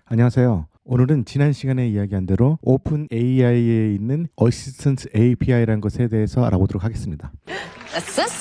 안녕하세요. 오늘은 지난 시간에 이야기한 대로 오픈 AI에 있는 어시스턴트 API라는 것에 대해서 알아보도록 하겠습니다. Assistant?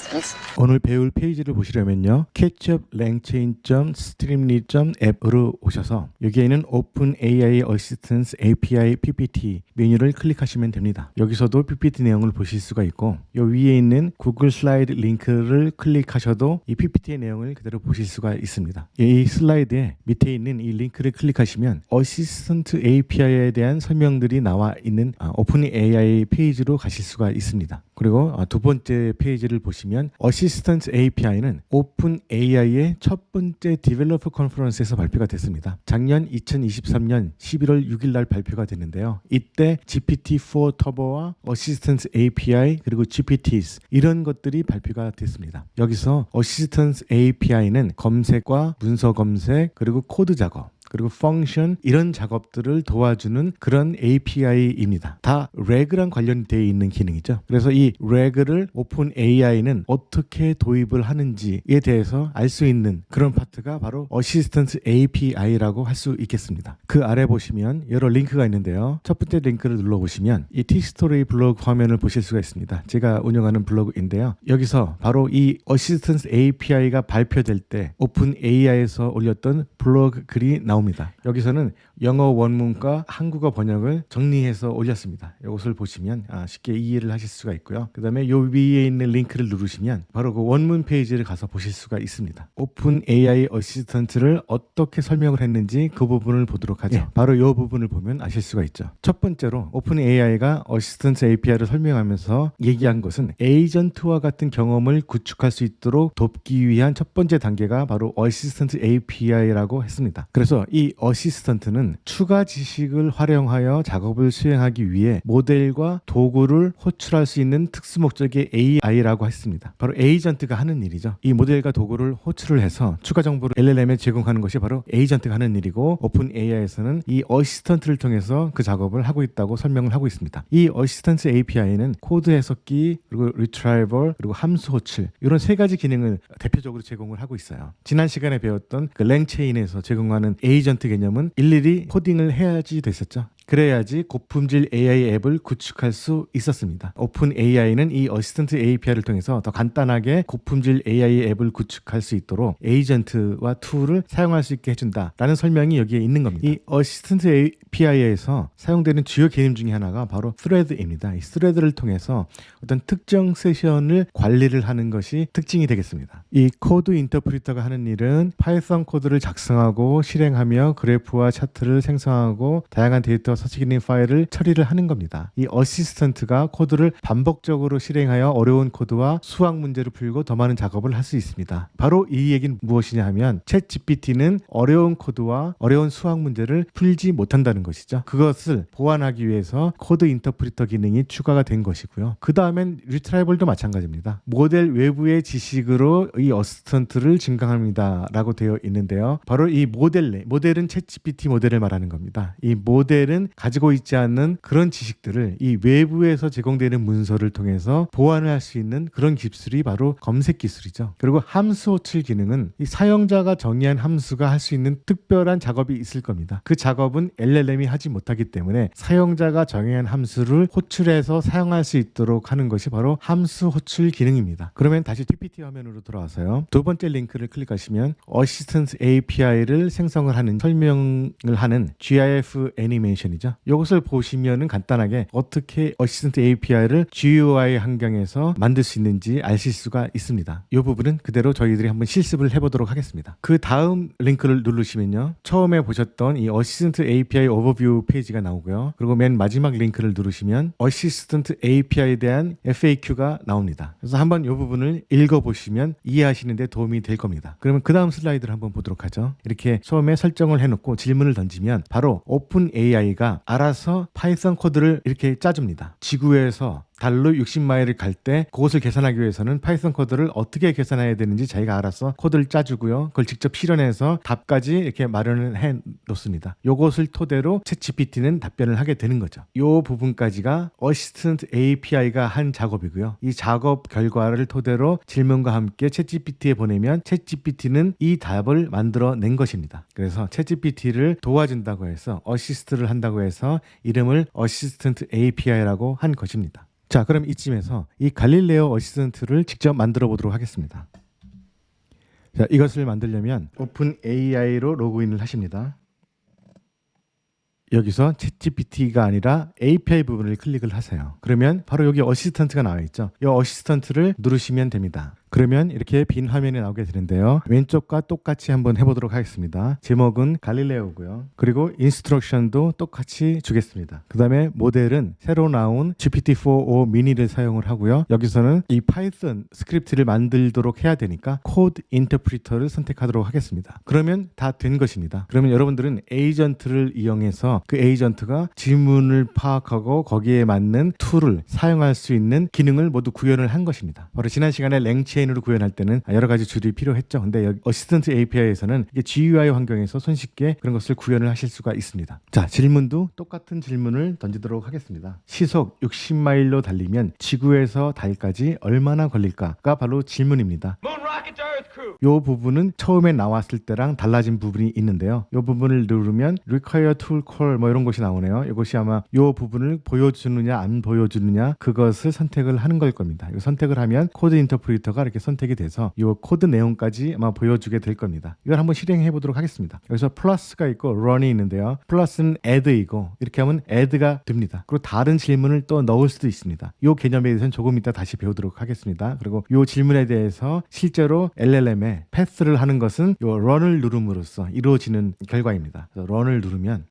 오늘 배울 페이지를 보시려면요. catchupangchain.streamlit.app으로 오셔서 여기에는 오픈 AI 어시스턴트 API PPT 메뉴를 클릭하시면 됩니다. 여기서도 PPT 내용을 보실 수가 있고 이 위에 있는 구글 슬라이드 링크를 클릭하셔도 이 PPT의 내용을 그대로 보실 수가 있습니다. 이 슬라이드에 밑에 있는 이 링크를 클릭하시면 어시스턴트 API에 대한 설명들이 나와 있는 오픈 AI 페이지로 가실 수가 있습니다. 그리고 두 번째 페이지를 보시면 어시스턴트 API는 오픈 AI의 첫 번째 디벨로퍼 컨퍼런스에서 발표가 됐습니다. 작년 2023년 11월 6일 날 발표가 됐는데요. 이때 GPT-4 터보와 어시스턴트 API 그리고 GPTs 이런 것들이 발표가 됐습니다. 여기서 어시스턴트 API는 검색과 문서 검색 그리고 코드 작업 그리고 펑션 이런 작업들을 도와주는 그런 API입니다. 다 래그랑 관련되어 있는 기능이죠. 그래서 이 래그를 오픈 AI는 어떻게 도입을 하는지에 대해서 알 수 있는 그런 파트가 바로 어시스턴트 API라고 할 수 있겠습니다. 그 아래 보시면 여러 링크가 있는데요. 첫 번째 링크를 눌러보시면 이 T스토리 블로그 화면을 보실 수가 있습니다. 제가 운영하는 블로그인데요. 여기서 바로 이 어시스턴트 API가 발표될 때 오픈 AI에서 올렸던 블로그 글이 나옵니다. 여기서는 영어 원문과 한국어 번역을 정리해서 올렸습니다. 이것을 보시면 쉽게 이해를 하실 수가 있고요. 그 다음에 요 위에 있는 링크를 누르시면 바로 그 원문 페이지를 가서 보실 수가 있습니다. 오픈 AI 어시스턴트를 어떻게 설명을 했는지 그 부분을 보도록 하죠. 바로 이 부분을 보면 아실 수가 있죠. 첫 번째로 오픈 AI가 어시스턴트 API를 설명하면서 얘기한 것은 에이전트와 같은 경험을 구축할 수 있도록 돕기 위한 첫 번째 단계가 바로 어시스턴트 API라고 했습니다. 그래서 이 어시스턴트는 추가 지식을 활용하여 작업을 수행하기 위해 모델과 도구를 호출할 수 있는 특수 목적의 AI라고 했습니다. 바로 에이전트가 하는 일이죠. 이 모델과 도구를 호출을 해서 추가 정보를 LLM에 제공하는 것이 바로 에이전트가 하는 일이고 오픈 AI에서는 이 어시스턴트를 통해서 그 작업을 하고 있다고 설명을 하고 있습니다. 이 어시스턴트 API는 코드 해석기 그리고 리트라이벌 그리고 함수 호출 이런 세 가지 기능을 대표적으로 제공을 하고 있어요. 지난 시간에 배웠던 그 랭체인에서 제공하는 에이전트 개념은 일일이 코딩을 해야지 됐었죠. 그래야지 고품질 AI 앱을 구축할 수 있었습니다. 오픈 AI는 이 어시스턴트 API를 통해서 더 간단하게 고품질 AI 앱을 구축할 수 있도록 에이전트와 툴을 사용할 수 있게 해준다라는 설명이 여기에 있는 겁니다. 이 어시스턴트 API에서 사용되는 주요 개념 중에 하나가 바로 스레드입니다. 이 스레드를 통해서 어떤 특정 세션을 관리를 하는 것이 특징이 되겠습니다. 이 코드 인터프리터가 하는 일은 파이썬 코드를 작성하고 실행하며 그래프와 차트를 생성하고 다양한 데이터 서치 기능 파일을 처리를 하는 겁니다. 이 어시스턴트가 코드를 반복적으로 실행하여 어려운 코드와 수학 문제를 풀고 더 많은 작업을 할 수 있습니다. 바로 이 얘기는 무엇이냐 하면 챗 GPT는 어려운 코드와 어려운 수학 문제를 풀지 못한다는 것이죠. 그것을 보완하기 위해서 코드 인터프리터 기능이 추가가 된 것이고요. 그 다음엔 리트라이벌도 마찬가지입니다. 모델 외부의 지식으로 이 어시스턴트를 증강합니다 라고 되어 있는데요. 바로 이 모델은 챗 GPT 모델을 말하는 겁니다. 이 모델은 가지고 있지 않는 그런 지식들을 이 외부에서 제공되는 문서를 통해서 보완을 할 수 있는 그런 기술이 바로 검색 기술이죠. 그리고 함수 호출 기능은 이 사용자가 정의한 함수가 할 수 있는 특별한 작업이 있을 겁니다. 그 작업은 LLM이 하지 못하기 때문에 사용자가 정의한 함수를 호출해서 사용할 수 있도록 하는 것이 바로 함수 호출 기능입니다. 그러면 다시 GPT 화면으로 돌아와서요. 두 번째 링크를 클릭하시면 어시스턴트 API를 생성을 하는 설명을 하는 GIF 애니메이션이죠. 이것을 보시면은 간단하게 어떻게 어시스턴트 API를 GUI 환경에서 만들 수 있는지 아실 수가 있습니다. 이 부분은 그대로 저희들이 한번 실습을 해보도록 하겠습니다. 그 다음 링크를 누르시면요. 처음에 보셨던 이 어시스턴트 API 오버뷰 페이지가 나오고요. 그리고 맨 마지막 링크를 누르시면 어시스턴트 API에 대한 FAQ가 나옵니다. 그래서 한번 이 부분을 읽어보시면 이해하시는 데 도움이 될 겁니다. 그러면 그 다음 슬라이드를 한번 보도록 하죠. 이렇게 처음에 설정을 해놓고 질문을 던지면 바로 오픈 AI가 알아서 파이썬 코드를 이렇게 짜줍니다. 지구에서 달러 60마일을 갈 때 그것을 계산하기 위해서는 파이썬 코드를 어떻게 계산해야 되는지 자기가 알아서 코드를 짜주고요. 그걸 직접 실현해서 답까지 이렇게 마련을 해 놓습니다. 요것을 토대로 챗GPT는 답변을 하게 되는 거죠. 요 부분까지가 어시스턴트 API가 한 작업이고요. 이 작업 결과를 토대로 질문과 함께 챗GPT에 보내면 챗GPT는 이 답을 만들어낸 것입니다. 그래서 챗GPT를 도와준다고 해서 어시스트를 한다고 해서 이름을 어시스턴트 API라고 한 것입니다. 자, 그럼 이쯤에서 이 갈릴레오 어시스턴트를 직접 만들어 보도록 하겠습니다. 자, 이것을 만들려면 오픈 AI로 로그인을 하십니다. 여기서 챗GPT가 아니라 API 부분을 클릭을 하세요. 그러면 바로 여기 어시스턴트가 나와 있죠. 이 어시스턴트를 누르시면 됩니다. 그러면 이렇게 빈 화면이 나오게 되는데요. 왼쪽과 똑같이 한번 해보도록 하겠습니다. 제목은 갈릴레오고요. 그리고 인스트럭션도 똑같이 주겠습니다. 그 다음에 모델은 새로 나온 GPT-4o 미니를 사용을 하고요. 여기서는 이 파이썬 스크립트를 만들도록 해야 되니까 코드 인터프리터를 선택하도록 하겠습니다. 그러면 다 된 것입니다. 그러면 여러분들은 에이전트를 이용해서 그 에이전트가 질문을 파악하고 거기에 맞는 툴을 사용할 수 있는 기능을 모두 구현을 한 것입니다. 바로 지난 시간에 랭체인으로 구현할 때는 여러 가지 줄이 필요했죠. 근데 여기 어시스턴트 API에서는 이게 GUI 환경에서 손쉽게 그런 것을 구현을 하실 수가 있습니다. 자, 질문도 똑같은 질문을 던지도록 하겠습니다. 시속 60마일로 달리면 지구에서 달까지 얼마나 걸릴까가 바로 질문입니다. 이 부분은 처음에 나왔을 때랑 달라진 부분이 있는데요. 이 부분을 누르면 require tool call 뭐 이런 것이 나오네요. 이것이 아마 이 부분을 보여주느냐 안 보여주느냐 그것을 선택을 하는 걸 겁니다. 이 선택을 하면 코드 인터프리터가 이렇게 선택이 돼서 이 코드 내용까지 아마 보여주게 될 겁니다. 이걸 한번 실행해 보도록 하겠습니다. 여기서 플러스가 있고 run이 있는데요. 플러스는 add이고 이렇게 하면 add가 됩니다. 그리고 다른 질문을 또 넣을 수도 있습니다. 이 개념에 대해서는 조금 이따 다시 배우도록 하겠습니다. 그리고 이 질문에 대해서 실제로 LLM에 패스를 하는 것은 이 run을 누름으로써 이루어지는 결과입니다. 그래서 run을 누르면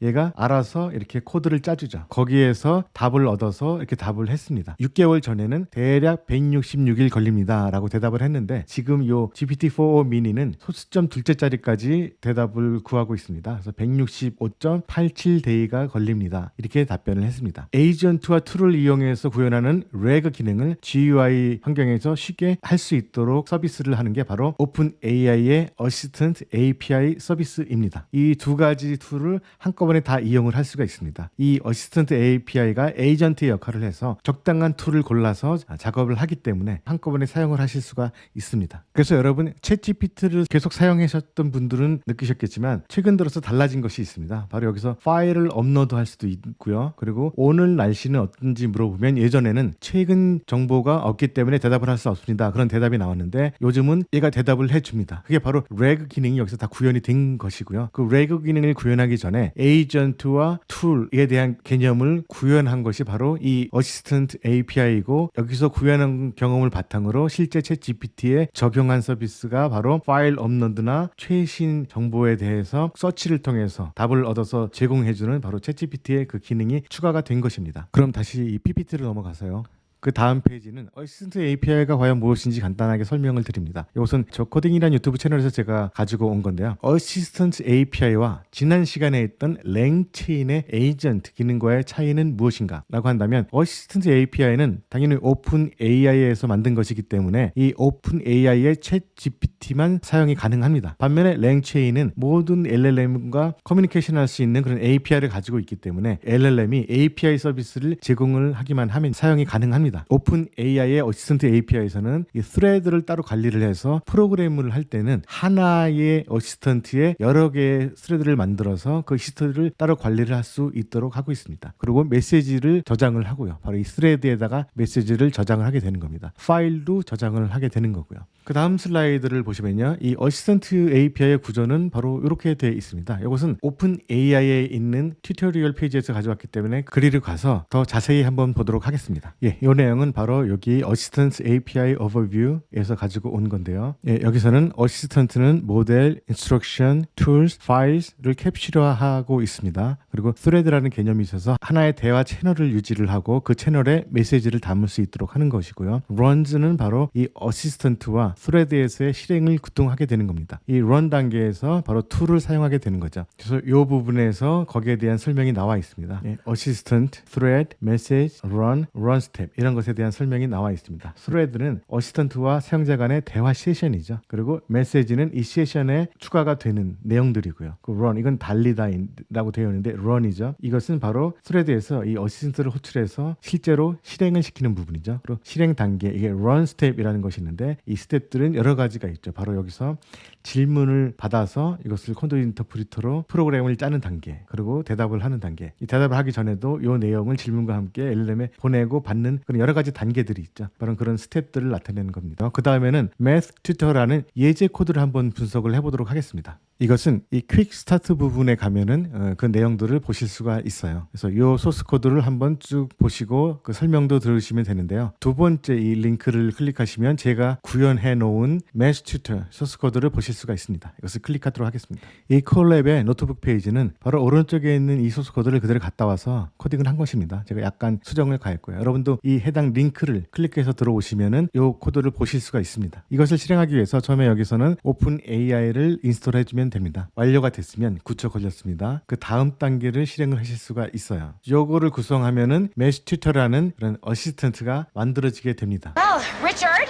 얘가 알아서 이렇게 코드를 짜주죠. 거기에서 답을 얻어서 이렇게 답을 했습니다. 6개월 전에는 대략 166일 걸립니다 라고 대답을 했는데 지금 요 GPT-4o 미니는 소수점 둘째 자리까지 대답을 구하고 있습니다. 그래서 165.87데이가 걸립니다. 이렇게 답변을 했습니다. 에이전트와 툴을 이용해서 구현하는 RAG 기능을 GUI 환경에서 쉽게 할 수 있도록 서비스를 하는 게 바로 OpenAI의 어시스턴트 API 서비스입니다. 이 두 가지 툴을 한꺼번에 다 이용을 할 수가 있습니다. 이 어시스턴트 API가 에이전트의 역할을 해서 적당한 툴을 골라서 작업을 하기 때문에 한꺼번에 사용을 하실 수가 있습니다. 그래서 여러분 챗GPT를 계속 사용하셨던 분들은 느끼셨겠지만 최근 들어서 달라진 것이 있습니다. 바로 여기서 파일을 업로드할 수도 있고요. 그리고 오늘 날씨는 어떤지 물어보면 예전에는 최근 정보가 없기 때문에 대답을 할 수 없습니다. 그런 대답이 나왔는데 요즘은 얘가 대답을 해줍니다. 그게 바로 RAG 기능이 여기서 다 구현이 된 것이고요. 그 RAG 기능을 구현하기 전에 에이전트와 툴에 대한 개념을 구현한 것이 바로 이 어시스턴트 API이고 여기서 구현한 경험을 바탕으로 실제 챗GPT에 적용한 서비스가 바로 파일 업로드나 최신 정보에 대해서 서치를 통해서 답을 얻어서 제공해주는 바로 챗GPT의 그 기능이 추가가 된 것입니다. 그럼 다시 이 PPT로 넘어가서요. 그 다음 페이지는 어시스턴트 API가 과연 무엇인지 간단하게 설명을 드립니다. 이것은 저 코딩이라는 유튜브 채널에서 제가 가지고 온 건데요. 어시스턴트 API와 지난 시간에 했던 랭체인의 에이전트 기능과의 차이는 무엇인가 라고 한다면 어시스턴트 API는 당연히 오픈 AI에서 만든 것이기 때문에 이 오픈 AI의 챗 GPT만 사용이 가능합니다. 반면에 랭체인은 모든 LLM과 커뮤니케이션 할 수 있는 그런 API를 가지고 있기 때문에 LLM이 API 서비스를 제공을 하기만 하면 사용이 가능합니다. 오픈 AI의 어시스턴트 API에서는 이 스레드를 따로 관리를 해서 프로그램을 할 때는 하나의 어시스턴트에 여러 개의 스레드를 만들어서 그 시스템을 따로 관리를 할 수 있도록 하고 있습니다. 그리고 메시지를 저장을 하고요. 바로 이 스레드에다가 메시지를 저장을 하게 되는 겁니다. 파일도 저장을 하게 되는 거고요. 그 다음 슬라이드를 보시면요. 이 어시스턴트 API의 구조는 바로 이렇게 되어 있습니다. 이것은 오픈 AI에 있는 튜토리얼 페이지에서 가져왔기 때문에 그리로 가서 더 자세히 한번 보도록 하겠습니다. 이 내용은 바로 여기 Assistant API Overview에서 가지고 온 건데요. 여기서는 Assistant는 모델, Instruction, Tools, Files를 캡슐화하고 있습니다. 그리고 Thread라는 개념이 있어서 하나의 대화 채널을 유지를 하고 그 채널에 메시지를 담을 수 있도록 하는 것이고요. Runs는 바로 이 Assistant와 Thread에서의 실행을 구동하게 되는 겁니다. 이 Run 단계에서 바로 tool을 사용하게 되는 거죠. 그래서 이 부분에서 거기에 대한 설명이 나와 있습니다. Assistant, Thread, Message, Run, Run Step 이런 것에 대한 설명이 나와 있습니다. Thread는 어시스턴트와 사용자 간의 대화 세션이죠. 그리고 Message는 이 세션에 추가가 되는 내용들이고요. 그 Run 이건 달리다라고 되어 있는데 Run이죠. 이것은 바로 Thread에서 이 어시스턴트를 호출해서 실제로 실행을 시키는 부분이죠. 그리고 실행 단계 이게 Run Step이라는 것이 있는데 이 스텝들은 여러 가지가 있죠. 바로 여기서 질문을 받아서 이것을 콘솔 인터프리터로 프로그램을 짜는 단계 그리고 대답을 하는 단계 이 대답을 하기 전에도 이 내용을 질문과 함께 LLM에 보내고 받는 그런 여러 가지 단계들이 있죠. 바로 그런 스텝들을 나타내는 겁니다. 그 다음에는 Math Tutor라는 예제 코드를 한번 분석을 해보도록 하겠습니다. 이것은 이 퀵 스타트 부분에 가면은 그 내용들을 보실 수가 있어요. 그래서 이 소스 코드를 한번 쭉 보시고 그 설명도 들으시면 되는데요. 두 번째 이 링크를 클릭하시면 제가 구현해 놓은 Math Tutor 소스 코드를 보실 수가 있습니다. 이것을 클릭하도록 하겠습니다. 이 콜랩의 노트북 페이지는 바로 오른쪽에 있는 이 소스 코드를 그대로 갖다 와서 코딩을 한 것입니다. 제가 약간 수정을 가했고요. 여러분도 이 해당 링크를 클릭해서 들어오시면은 이 코드를 보실 수가 있습니다. 이것을 실행하기 위해서 처음에 여기서는 오픈 AI를 인스톨해주면 됩니다. 완료가 됐으면 9초 걸렸습니다. 그 다음 단계를 실행을 하실 수가 있어요. 요거를 구성하면은 Mesh Tutor라는 그런 어시스턴트가 만들어지게 됩니다. Oh, Richard,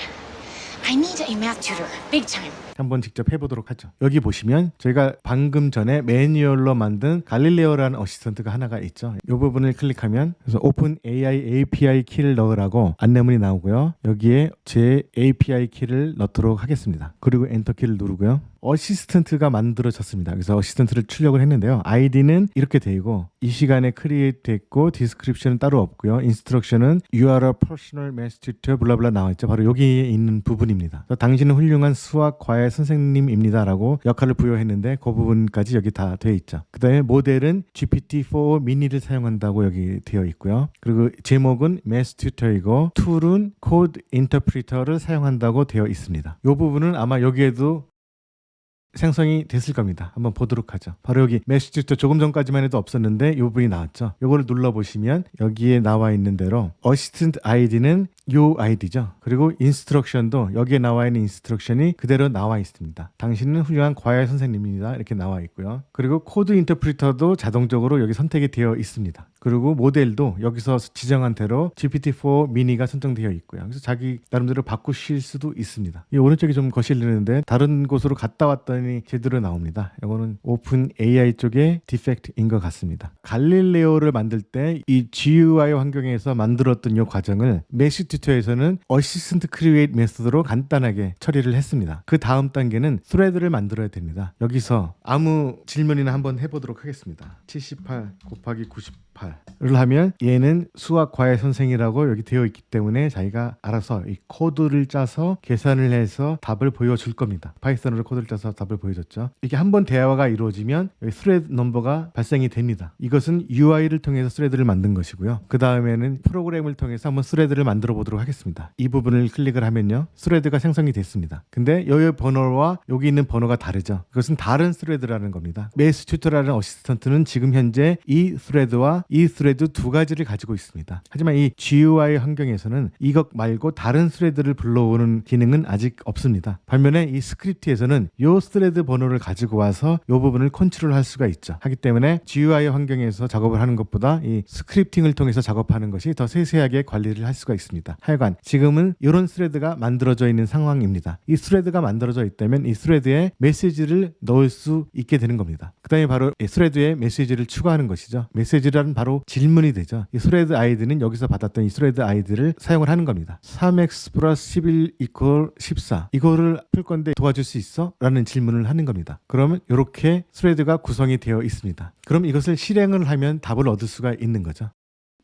I need a math tutor, big time. 한번 직접 해보도록 하죠. 여기 보시면 저희가 방금 전에 매뉴얼로 만든 갈릴레오라는 어시스턴트가 하나가 있죠. 이 부분을 클릭하면 그래서 오픈 AI API 키를 넣으라고 안내문이 나오고요. 여기에 제 API 키를 넣도록 하겠습니다. 그리고 엔터 키를 누르고요. 어시스턴트가 만들어졌습니다. 그래서 어시스턴트를 출력을 했는데요. 아이디는 이렇게 되고 이 시간에 크리에이트 됐고 디스크립션은 따로 없고요. 인스트럭션은 You are a personal math tutor 블라블라 나와있죠. 바로 여기에 있는 부분입니다. 당신은 훌륭한 수학 과외 선생님입니다 라고 역할을 부여했는데 그 부분까지 여기 다 되어 있죠. 그 다음에 모델은 GPT-4 미니를 사용한다고 여기 되어 있고요. 그리고 제목은 Math Tutor이고 툴은 Code Interpreter를 사용한다고 되어 있습니다. 이 부분은 아마 여기에도 생성이 됐을 겁니다. 한번 보도록 하죠. 바로 여기 Math Tutor 조금 전까지만 해도 없었는데 이 부분이 나왔죠. 이거를 눌러보시면 여기에 나와 있는 대로 Assistant ID는 요 아이디죠. 그리고 인스트럭션도 여기에 나와 있는 인스트럭션이 그대로 나와 있습니다. 당신은 훌륭한 과외 선생님입니다. 이렇게 나와 있고요. 그리고 코드 인터프리터도 자동적으로 여기 선택이 되어 있습니다. 그리고 모델도 여기서 지정한 대로 GPT-4 미니가 선정되어 있고요. 그래서 자기 나름대로 바꾸실 수도 있습니다. 이 오른쪽이 좀 거슬리는데 다른 곳으로 갔다 왔더니 제대로 나옵니다. 이거는 오픈 AI 쪽의 디펙트인 것 같습니다. 갈릴레오를 만들 때 이 GUI 환경에서 만들었던 이 과정을 메시 튜터에서는 어시스턴트 크리에이트 메소드로 간단하게 처리를 했습니다. 그 다음 단계는 스레드를 만들어야 됩니다. 여기서 아무 질문이나 한번 해보도록 하겠습니다. 78 곱하기 98을 하면 얘는 수학 과외 선생이라고 여기 되어 있기 때문에 자기가 알아서 이 코드를 짜서 계산을 해서 답을 보여줄 겁니다. 파이썬으로 코드를 짜서 답을 보여줬죠. 이게 한번 대화가 이루어지면 여기 스레드 넘버가 발생이 됩니다. 이것은 UI를 통해서 스레드를 만든 것이고요. 그 다음에는 프로그램을 통해서 한번 스레드를 만들어 보도록 하겠습니다. 이 부분을 클릭을 하면요. 스레드가 생성이 됐습니다. 근데 여기 번호와 여기 있는 번호가 다르죠. 그것은 다른 스레드라는 겁니다. 메스 튜터라는 어시스턴트는 지금 현재 이 스레드와 이 스레드 두 가지를 가지고 있습니다. 하지만 이 GUI 환경에서는 이것 말고 다른 스레드를 불러오는 기능은 아직 없습니다. 반면에 이 스크립트에서는 이 스레드 번호를 가지고 와서 이 부분을 컨트롤할 수가 있죠. 하기 때문에 GUI 환경에서 작업을 하는 것보다 이 스크립팅을 통해서 작업하는 것이 더 세세하게 관리를 할 수가 있습니다. 하여간 지금은 이런 스레드가 만들어져 있는 상황입니다. 이 스레드가 만들어져 있다면 이 스레드에 메시지를 넣을 수 있게 되는 겁니다. 그 다음에 바로 이 스레드에 메시지를 추가하는 것이죠. 메시지라는 바로 질문이 되죠. 이 스레드 아이디는 여기서 받았던 이 스레드 아이디를 사용을 하는 겁니다. 3x 플러스 11 이퀄 14 이거를 풀 건데 도와줄 수 있어? 라는 질문을 하는 겁니다. 그러면 이렇게 스레드가 구성이 되어 있습니다. 그럼 이것을 실행을 하면 답을 얻을 수가 있는 거죠.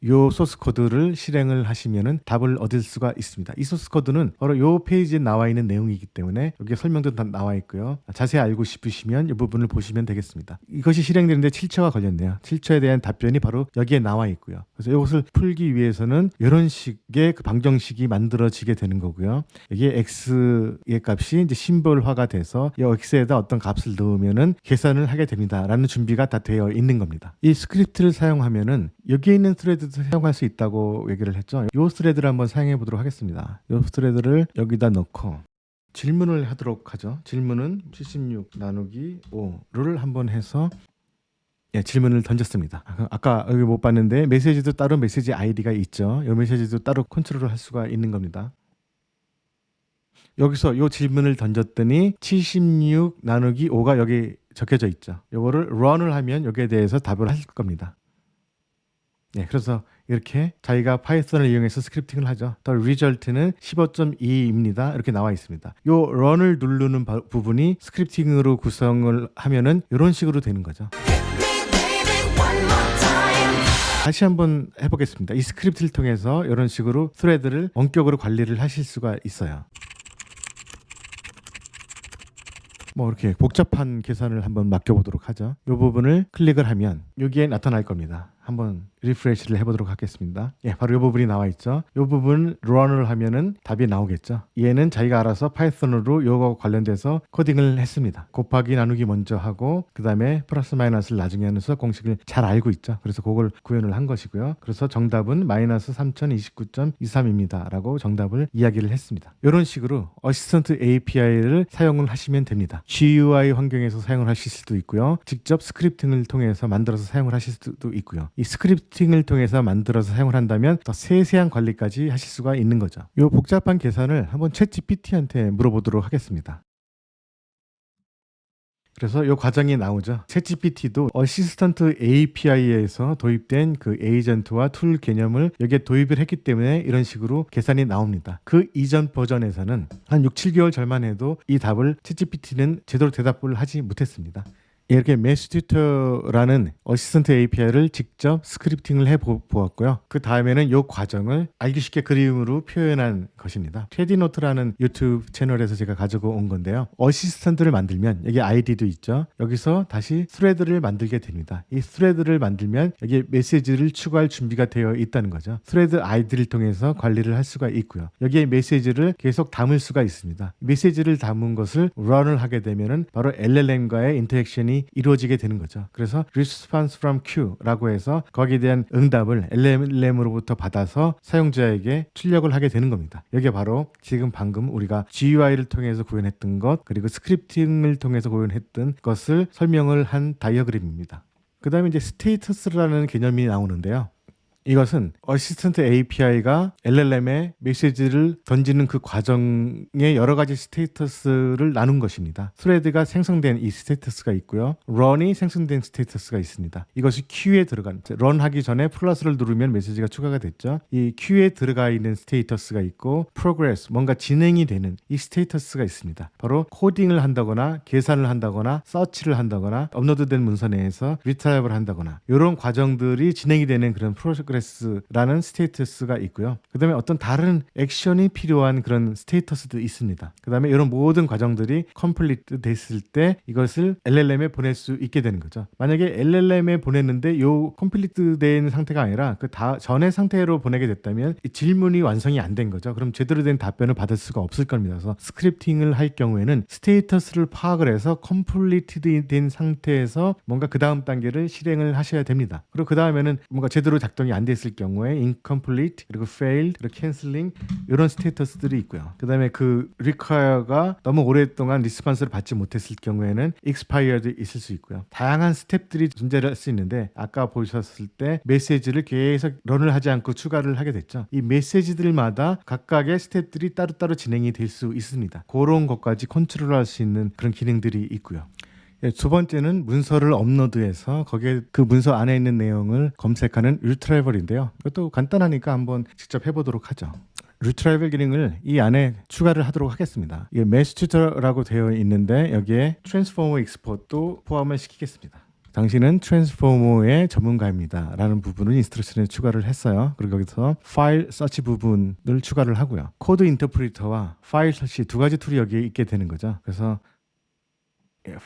요 소스 코드를 실행을 하시면은 답을 얻을 수가 있습니다. 이 소스 코드는 바로 요 페이지에 나와 있는 내용이기 때문에 여기에 설명도 다 나와 있고요. 자세히 알고 싶으시면 이 부분을 보시면 되겠습니다. 이것이 실행되는데 7초가 걸렸네요. 7초에 대한 답변이 바로 여기에 나와 있고요. 그래서 이것을 풀기 위해서는 이런 식의 그 방정식이 만들어지게 되는 거고요. 여기에 x의 값이 이제 심볼화가 돼서 이 x에다 어떤 값을 넣으면은 계산을 하게 됩니다라는 준비가 다 되어 있는 겁니다. 이 스크립트를 사용하면은 여기에 있는 스레드도 사용할 수 있다고 얘기를 했죠. 이 스레드를 한번 사용해 보도록 하겠습니다. 이 스레드를 여기다 넣고 질문을 하도록 하죠. 질문은 76 나누기 5를 한번 해서 질문을 던졌습니다. 아까 여기 못 봤는데 메시지도 따로 메시지 아이디가 있죠. 이 메시지도 따로 컨트롤을 할 수가 있는 겁니다. 여기서 이 질문을 던졌더니 76 나누기 5가 여기 적혀져 있죠. 이거를 run을 하면 여기에 대해서 답을 할 겁니다. 그래서 이렇게 자기가 파이썬을 이용해서 스크립팅을 하죠. The result는 15.2입니다. 이렇게 나와 있습니다. 요 run을 누르는 부분이 스크립팅으로 구성을 하면은 이런 식으로 되는 거죠. 다시 한번 해보겠습니다. 이 스크립트를 통해서 이런 식으로 스레드를 원격으로 관리를 하실 수가 있어요. 뭐 이렇게 복잡한 계산을 한번 맡겨보도록 하죠. 이 부분을 클릭을 하면 여기에 나타날 겁니다. 한번 리프레시를 해보도록 하겠습니다. 바로 이 부분이 나와 있죠. 이 부분 run을 하면은 답이 나오겠죠. 얘는 자기가 알아서 파이썬으로 이거 관련돼서 코딩을 했습니다. 곱하기 나누기 먼저 하고 그 다음에 플러스 마이너스를 나중에 하면서 공식을 잘 알고 있죠. 그래서 그걸 구현을 한 것이고요. 그래서 정답은 마이너스 3029.23입니다 라고 정답을 이야기를 했습니다. 이런 식으로 어시스턴트 API를 사용을 하시면 됩니다. GUI 환경에서 사용을 하실 수도 있고요. 직접 스크립팅을 통해서 만들어서 사용을 하실 수도 있고요. 이 스크립팅을 통해서 만들어서 사용을 한다면 더 세세한 관리까지 하실 수가 있는 거죠. 이 복잡한 계산을 한번 챗GPT한테 물어보도록 하겠습니다. 그래서 이 과정이 나오죠. 챗GPT도 어시스턴트 API에서 도입된 그 에이전트와 툴 개념을 여기에 도입을 했기 때문에 이런 식으로 계산이 나옵니다. 그 이전 버전에서는 한 6, 7개월 전만 해도 이 답을 챗GPT는 제대로 대답을 하지 못했습니다. 이렇게 메시튜터라는 어시스턴트 API를 직접 스크립팅을 해보았고요. 그 다음에는 이 과정을 알기 쉽게 그림으로 표현한 것입니다. 테디노트라는 유튜브 채널에서 제가 가지고 온 건데요. 어시스턴트를 만들면 여기 아이디도 있죠. 여기서 다시 스레드를 만들게 됩니다. 이 스레드를 만들면 여기 메시지를 추가할 준비가 되어 있다는 거죠. 스레드 아이디를 통해서 관리를 할 수가 있고요. 여기에 메시지를 계속 담을 수가 있습니다. 메시지를 담은 것을 run을 하게 되면은 바로 LLM과의 인터랙션이 이루어지게 되는 거죠. 그래서 response from queue라고 해서 거기에 대한 응답을 LLM으로부터 받아서 사용자에게 출력을 하게 되는 겁니다. 이게 바로 지금 방금 우리가 GUI를 통해서 구현했던 것 그리고 스크립팅을 통해서 구현했던 것을 설명을 한 다이어그램입니다. 그 다음에 이제 스테이터스라는 개념이 나오는데요. 이것은 어시스턴트 API가 LLM에 메시지를 던지는 그 과정의 여러 가지 스테이터스를 나눈 것입니다. 스레드가 생성된 이 스테이터스가 있고요. run이 생성된 스테이터스가 있습니다. 이것이 queue에 들어간, run 하기 전에 플러스를 누르면 메시지가 추가가 됐죠. 이 queue에 들어가 있는 스테이터스가 있고 progress, 뭔가 진행이 되는 이 스테이터스가 있습니다. 바로 코딩을 한다거나 계산을 한다거나 서치를 한다거나 업로드된 문서 내에서 리트라이브를 한다거나 이런 과정들이 진행이 되는 그런 라는 스테이터스가 있고요. 그 다음에 어떤 다른 액션이 필요한 그런 스테이터스도 있습니다. 그 다음에 이런 모든 과정들이 컴플리트 됐을 때 이것을 LLM에 보낼 수 있게 되는 거죠. 만약에 LLM에 보냈는데 이 컴플리트 된 상태가 아니라 그 전의 상태로 보내게 됐다면 이 질문이 완성이 안 된 거죠. 그럼 제대로 된 답변을 받을 수가 없을 겁니다. 그래서 스크립팅을 할 경우에는 스테이터스를 파악을 해서 컴플리트 된 상태에서 뭔가 그 다음 단계를 실행을 하셔야 됩니다. 그리고 그 다음에는 뭔가 제대로 작동이 안 됐을 경우에 incomplete 그리고 failed 그리고 canceling 이런 스테이터스들이 있고요. 그 다음에 그 require가 너무 오랫동안 리스폰스를 받지 못했을 경우에는 expired 있을 수 있고요. 다양한 스텝들이 존재할 수 있는데 아까 보셨을 때 메시지를 계속 런을 하지 않고 추가를 하게 됐죠. 이 메시지들마다 각각의 스텝들이 따로따로 진행이 될 수 있습니다. 그런 것까지 컨트롤할 수 있는 그런 기능들이 있고요. 두 번째는 문서를 업로드해서 거기에 그 문서 안에 있는 내용을 검색하는 retrieval인데요. 이것도 간단하니까 한번 직접 해보도록 하죠. retrieval 기능을 이 안에 추가를 하도록 하겠습니다. 이게 mesh tutor라고 되어 있는데 여기에 transformer export도 포함을 시키겠습니다. 당신은 트랜스포머의 전문가입니다 라는 부분을 인스트럭션에 추가를 했어요. 그리고 여기서 파일 서치 부분을 추가를 하고요. 코드 인터프리터와 파일 서치 두 가지 툴이 여기에 있게 되는 거죠. 그래서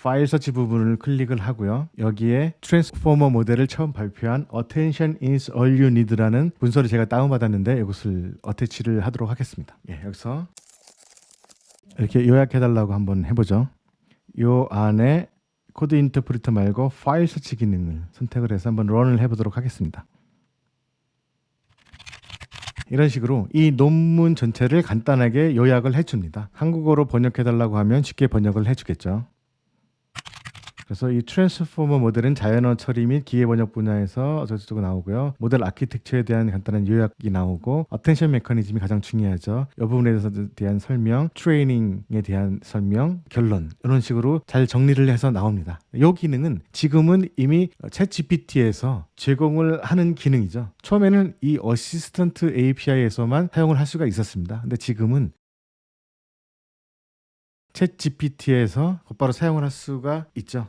파일 서치 부분을 클릭을 하고요. 여기에 트랜스포머 모델을 처음 발표한 Attention is all you need라는 문서를 제가 다운받았는데 이것을 어태치를 하도록 하겠습니다. 여기서 이렇게 요약해달라고 한번 해보죠. 요 안에 코드 인터프리터 말고 파일 서치 기능을 선택을 해서 한번 런을 해보도록 하겠습니다. 이런 식으로 이 논문 전체를 간단하게 요약을 해줍니다. 한국어로 번역해달라고 하면 쉽게 번역을 해주겠죠. 그래서 이 트랜스포머 모델은 자연어 처리 및 기계 번역 분야에서 어쩌고저쩌고 나오고요. 모델 아키텍처에 대한 간단한 요약이 나오고 어텐션 메커니즘이 가장 중요하죠. 이 부분에 대한 설명, 트레이닝에 대한 설명, 결론 이런 식으로 잘 정리를 해서 나옵니다. 이 기능은 지금은 이미 챗GPT에서 제공을 하는 기능이죠. 처음에는 이 어시스턴트 API에서만 사용을 할 수가 있었습니다. 근데 지금은 챗GPT에서 곧바로 사용을 할 수가 있죠.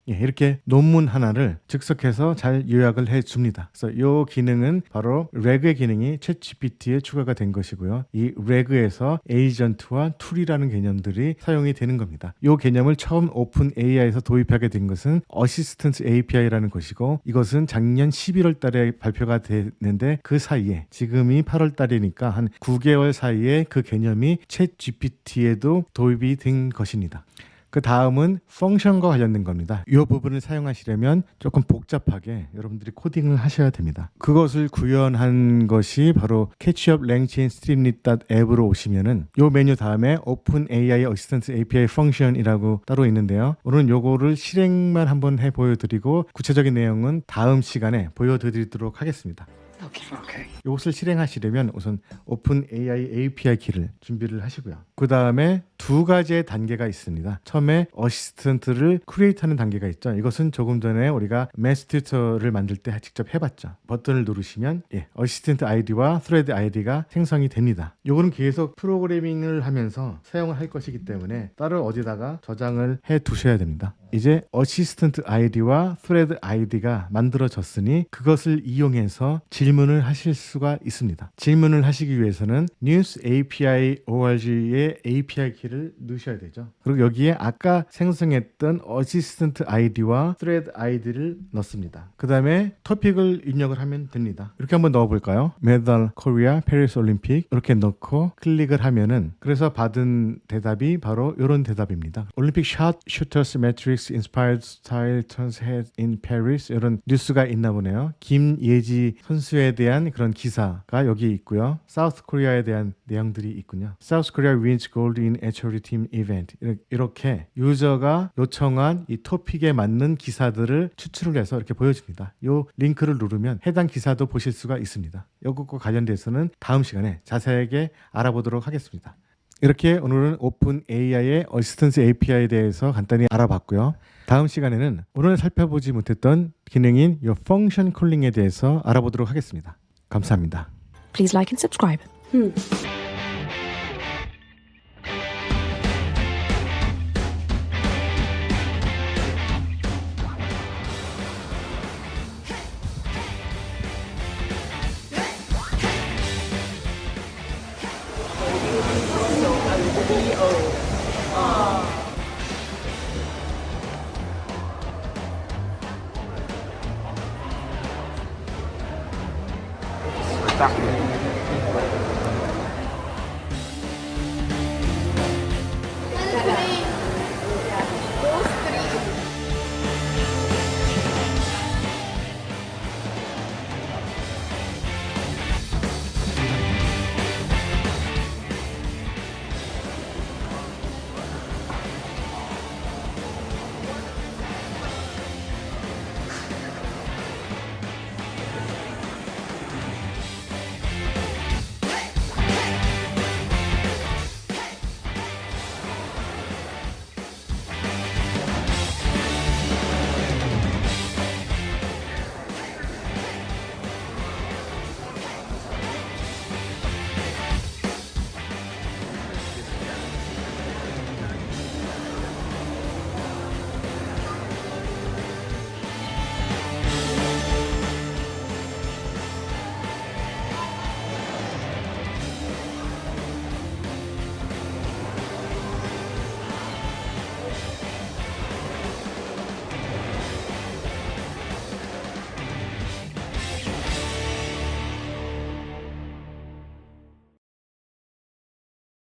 이렇게 논문 하나를 즉석해서 잘 요약을 해줍니다. 그래서 이 기능은 바로 래그의 기능이 챗GPT에 추가가 된 것이고요. 이 래그에서 에이전트와 툴이라는 개념들이 사용이 되는 겁니다. 이 개념을 처음 오픈 AI에서 도입하게 된 것은 어시스턴트 API라는 것이고 이것은 작년 11월 달에 발표가 됐는데 그 사이에 지금이 8월 달이니까 한 9개월 사이에 그 개념이 챗GPT에도 도입이 된 것입니다. 그 다음은 펑션과 관련된 겁니다. 이 부분을 사용하시려면 조금 복잡하게 여러분들이 코딩을 하셔야 됩니다. 그것을 구현한 것이 바로 캐치업 랭체인 스트림릿 앱으로 오시면은 이 메뉴 다음에 오픈 AI 어시스턴트 API 펑션이라고 따로 있는데요. 오늘은 요거를 실행만 한번 해 보여드리고 구체적인 내용은 다음 시간에 보여드리도록 하겠습니다. 이것을 실행하시려면 우선 오픈 AI API 키를 준비를 하시고요. 그 다음에 두 가지의 단계가 있습니다. 처음에 어시스턴트를 크리에이트하는 단계가 있죠. 이것은 조금 전에 우리가 매스 튜터를 만들 때 직접 해봤죠. 버튼을 누르시면 어시스턴트 아이디와 스레드 아이디가 생성이 됩니다. 이거는 계속 프로그래밍을 하면서 사용을 할 것이기 때문에 따로 어디다가 저장을 해 두셔야 됩니다. 이제 어시스턴트 아이디와 스레드 아이디가 만들어졌으니 그것을 이용해서 질문을 하실 수가 있습니다. 질문을 하시기 위해서는 News API org의 API 키를 넣으셔야 되죠. 그리고 여기에 아까 생성했던 어시스턴트 아이디와 스레드 아이디를 넣습니다. 그 다음에 토픽을 입력을 하면 됩니다. 이렇게 한번 넣어볼까요? 메달 코리아 페리스 올림픽 이렇게 넣고 클릭을 하면은 그래서 받은 대답이 바로 이런 대답입니다. 올림픽 샷 슈터스 매트릭스 inspired style turns head in Paris 이런 뉴스가 있나 보네요. 김예지 선수에 대한 그런 기사가 여기 있고요. 사우스 코리아에 대한 내용들이 있군요. 사우스 코리아 wins gold in archery team event 이렇게 유저가 요청한 이 토픽에 맞는 기사들을 추출을 해서 이렇게 보여줍니다. 이 링크를 누르면 해당 기사도 보실 수가 있습니다. 이것과 관련돼서는 다음 시간에 자세하게 알아보도록 하겠습니다. 이렇게 오늘은 오픈 AI의 어시스턴트 API에 대해서 간단히 알아봤고요. 다음 시간에는 오늘 살펴보지 못했던 기능인 이 펑션 콜링에 대해서 알아보도록 하겠습니다. 감사합니다. Please like and subscribe. Exactly.